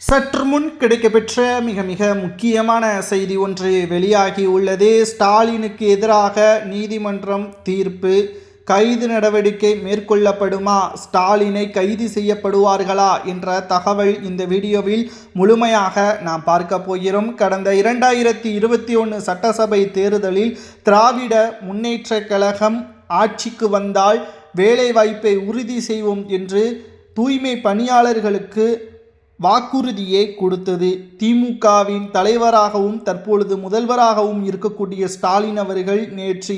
சற்று முன் கிடைக்கப்பெற்ற மிக மிக முக்கியமான செய்தி ஒன்று வெளியாகி உள்ளது. ஸ்டாலினுக்கு எதிராக நீதிமன்றம் தீர்ப்பு. கைது நடவடிக்கை மேற்கொள்ளப்படுமா, ஸ்டாலினை கைது செய்யப்படுவார்களா என்ற தகவல் இந்த வீடியோவில் முழுமையாக நாம் பார்க்க போகிறோம். கடந்த 2021 சட்டசபை தேர்தலில் திராவிட முன்னேற்ற கழகம் ஆட்சிக்கு வந்தால் வேலைவாய்ப்பை உறுதி செய்வோம் என்று தூய்மை பணியாளர்களுக்கு வாக்குறுதியை கொடுத்தது. திமுகவின் தலைவராகவும் தற்பொழுது முதல்வராகவும் இருக்கக்கூடிய ஸ்டாலின் அவர்கள் நேற்று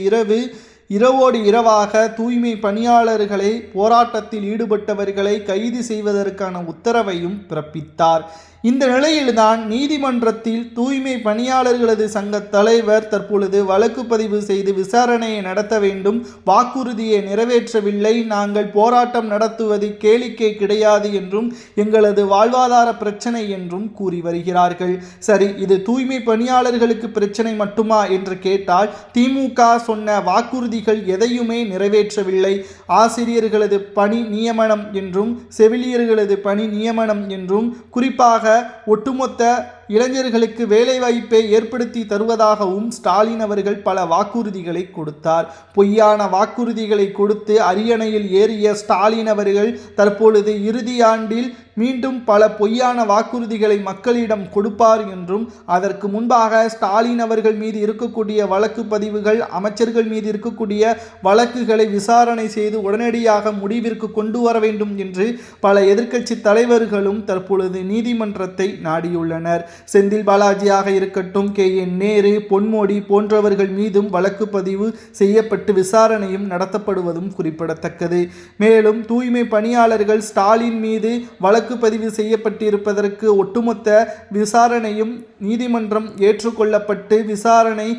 இரவோடு இரவாக தூய்மை பணியாளர்களை, போராட்டத்தில் ஈடுபட்டவர்களை கைது செய்வதற்கான உத்தரவையும் பிறப்பித்தார். இந்த நிலையில்தான் நீதிமன்றத்தில் தூய்மை பணியாளர்களது சங்க தலைவர் தற்பொழுது வழக்கு பதிவு செய்து விசாரணையை நடத்த வேண்டும், வாக்குறுதியை நிறைவேற்றவில்லை, நாங்கள் போராட்டம் நடத்துவது கேளிக்கை கிடையாது என்றும் எங்களது வாழ்வாதார பிரச்சனை என்றும் கூறி வருகிறார்கள். சரி, இது தூய்மை பணியாளர்களுக்கு பிரச்சனை மட்டுமா என்று கேட்டால், திமுக சொன்ன வாக்குறுதிகள் எதையுமே நிறைவேற்றவில்லை. ஆசிரியர்களது பணி நியமனம் என்றும் செவிலியர்களது பணி நியமனம் என்றும், குறிப்பாக ஒட்டுமொத்த இளைஞர்களுக்கு வேலைவாய்ப்பை ஏற்படுத்தி தருவதாகவும் ஸ்டாலின் அவர்கள் பல வாக்குறுதிகளை கொடுத்தார். பொய்யான வாக்குறுதிகளை கொடுத்து அரியணையில் ஏறிய ஸ்டாலின் அவர்கள் தற்பொழுது இறுதியாண்டில் மீண்டும் பல பொய்யான வாக்குறுதிகளை மக்களிடம் கொடுப்பார் என்றும், அதற்கு முன்பாக ஸ்டாலின் அவர்கள் மீது இருக்கக்கூடிய வழக்கு பதிவுகள், அமைச்சர்கள் மீது இருக்கக்கூடிய வழக்குகளை விசாரணை செய்து உடனடியாக முடிவிற்கு கொண்டு வர வேண்டும் என்று பல எதிர்க்கட்சி தலைவர்களும் தற்பொழுது நீதிமன்றத்தை நாடியுள்ளனர். செந்தில் பாலாஜியாக இருக்கட்டும், KN நேரு, பொன்மோடி போன்றவர்கள் மீதும் வழக்கு பதிவு செய்யப்பட்டு விசாரணையும் நடத்தப்படுவதும் குறிப்பிடத்தக்கது. மேலும் தூய்மை பணியாளர்கள் ஸ்டாலின் மீது வழக்கு பதிவு செய்யப்பட்டிருப்பதற்கு ஒட்டுமொத்த விசாரணையும் நீதிமன்றம் ஏற்றுக்கொள்ளப்பட்டு விசாரணை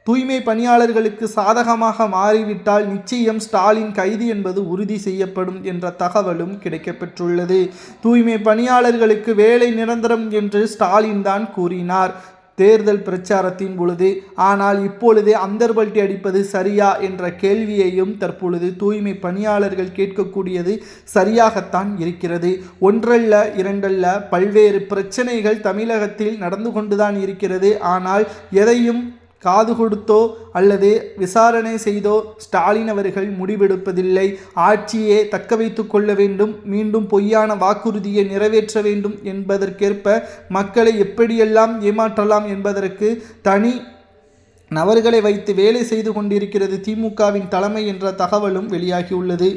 தூய்மை பணியாளர்களுக்கு சாதகமாக மாறிவிட்டால் நிச்சயம் ஸ்டாலின் கைது என்பது உறுதி செய்யப்படும் என்ற தகவலும் கிடைக்கப்பெற்றுள்ளது. தூய்மை பணியாளர்களுக்கு வேலை நிரந்தரம் என்று ஸ்டாலின் தான் கூறினார் தேர்தல் பிரச்சாரத்தின் பொழுது. ஆனால் இப்பொழுது அந்தர்பல்ட்டி அடிப்பது சரியா என்ற கேள்வியையும் தற்பொழுது தூய்மை பணியாளர்கள் கேட்கக்கூடியது சரியாகத்தான் இருக்கிறது. ஒன்றல்ல இரண்டல்ல, பல்வேறு பிரச்சனைகள் தமிழகத்தில் நடந்து கொண்டுதான் இருக்கிறது. ஆனால் எதையும் காது கொடுத்தோ அல்லது விசாரணை செய்தோ ஸ்டாலின் அவர்கள் முடிவெடுப்பதில்லை. ஆட்சியை தக்க வைத்து கொள்ள வேண்டும், மீண்டும் பொய்யான வாக்குறுதியை நிறைவேற்ற வேண்டும் என்பதற்கேற்ப மக்களை எப்படியெல்லாம் ஏமாற்றலாம் என்பதற்கு தனி நபர்களை வைத்து வேலை செய்து கொண்டிருக்கிறது திமுகவின் தலைமை என்ற தகவலும் வெளியாகியுள்ளது.